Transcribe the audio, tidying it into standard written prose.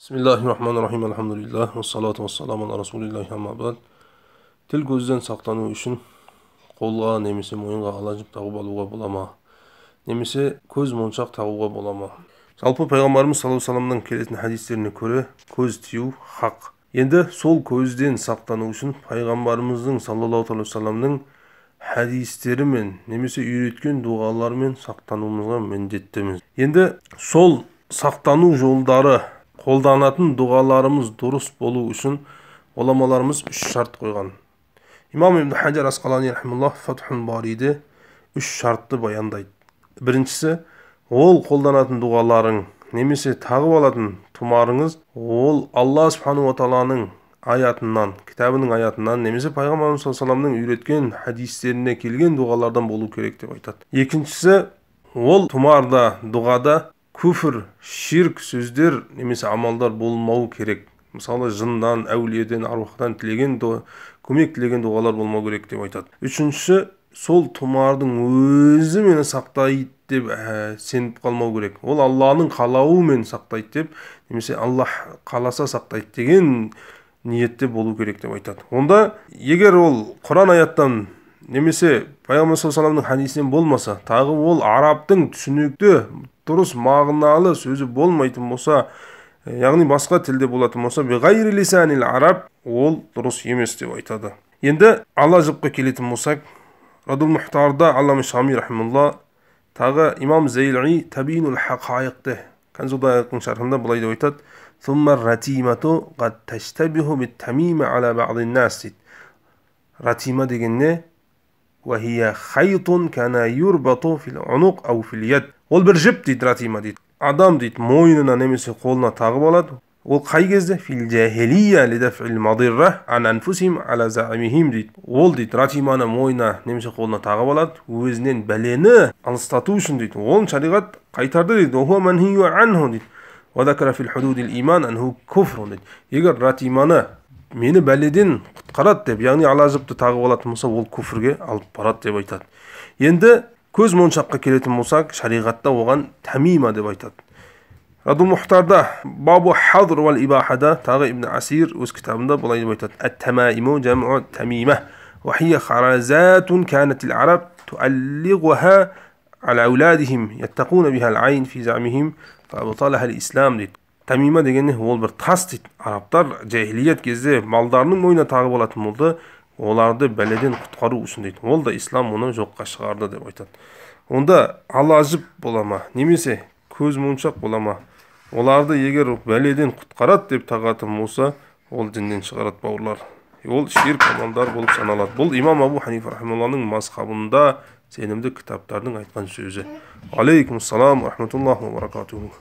Bismillahirrahmanirrahim. Elhamdülillah. Ve salatu ve selamu ala Resulillahi amma ba'd. Til көзден сақтану үшін қолға немесе мойынға алажып тағып алуға бола ма? Немесе көз моншақ тағуға бола ма? Жалпы пайғамбарымыз саллаллаху алейхи вассаламның келетін хадистеріне көре көз тию хақ. Енді сол көзден сақтану үшін пайғамбарымыздың саллаллаху алейхи вассаламның хадистері мен немесе үйреткен дұғаларымен сақтануымызға міндеттіміз. Енді сол сақтану жолдары қолданатын дұғаларымыз дұрыс болу үшін ғұламаларымыз 3 шарт қойған. Имам Ибн Хаджар Асқалани рахимахуллах Фатхул Бариде 3 шартты баяндайды. Біріншісі, ол қолданатын дұғаларың немесе тағып алатын тұмарыңыз ол Алла субхану ва тағаланың аятынан, кітабының аятынан немесе пайғамбарымыз саллаллаху алейхи вассаламның үйреткен хадистеріне келген дұғалардан болу керек деп айтады. Екіншісі, ол тұмарда, дұғада күфір, ширк сөздер немесе амалдар болмау керек. Мысалы, жындан, әулиеден, аруақтан көмек тілеген дұғалар болмау керек деп айтады. Үшіншісі, сол тұмардың өзі мені сақтайды деп сеніп қалмау керек. Ол Алланың қалауымен сақтайды деп, немесе Аллах қаласа сақтайды деген ниетте болу керек деп айтады. Онда егер ол Құран аяттан немесе пайғамбар саллаллаху алейхи вассаламның хадисінен болмаса, тағы ол арабтың түсінікті дұрыс мағыналы сөзі болмайтын болса, яғни басқа тілде болатын болса, биғайри лисанил араб, ол дұрыс емес деп айтады. Енді Алла жіпқа келетін болсақ, Радул Мухтарда Аллама Шами рахимахуллах, тағы имам Зейли Табинул Хақайықты Канзудайықтың шархында былай деп айтады: "Сумма ратимату қад таштабиху бит-тамима ала баъдин нас." Ратима деген не? "Ва хия хайтун кана юрбату фил унуқ ау фил яд." Ол бір жіп дейді, ратима дейді. Адам дейді мойнына немесе қолына тағып алады. Ол қай кезде? Фил жахилия лидафил мадирра ан анфусихим ала заимихим дейді. Ол дейді ратиманы мойнына немесе қолына тағып алады, өзінен бәлені алыстату үшін дейді. Ол шариғат қайтарды дейді. Уа манхию анху дейді. Ва закара фил худудил иман анху куфр дейді. Егер ратиманы мені бәледен құтқарады деп, яғни ала жіпті тағып алатын болса, ол күфрге алып барады деп айтады. Енді көз моншаққа келетін болсақ, шариғатта оған тамима деп айтады. Радул Мухтарда Бабу Хадр вал Ибахада тағы Ибн Асир өз кітабында былай деп айтады: "Ат-тамаиму жам'у тамима, ва хия харазатун канатил араб туаллигуха ала ауладихим яттақуна биха ал-айн фи замихим фа абталаха ал-ислам" дейді. Тамима дегенде ол бір тас дейді. Арабтар жахилият кезде малдарының мойнына тағып алатын болды, оларды бәледен құтқару үшін дейді. Ол да ислам оны жоққа шығарды деп айтады. Онда ала жіп бола ма, немесе көз моншақ бола ма, оларды егер бәледен құтқарады деп тағатын болса, ол діннен шығарады бауырлар. Ол ширк амалдар болып саналады. Бұл имам Абу Ханифа рахимахуллахның мазхабында сенімді кітаптардың айтқан сөзі. Алейкум ассалам ва рахматуллахи ва баракатуху.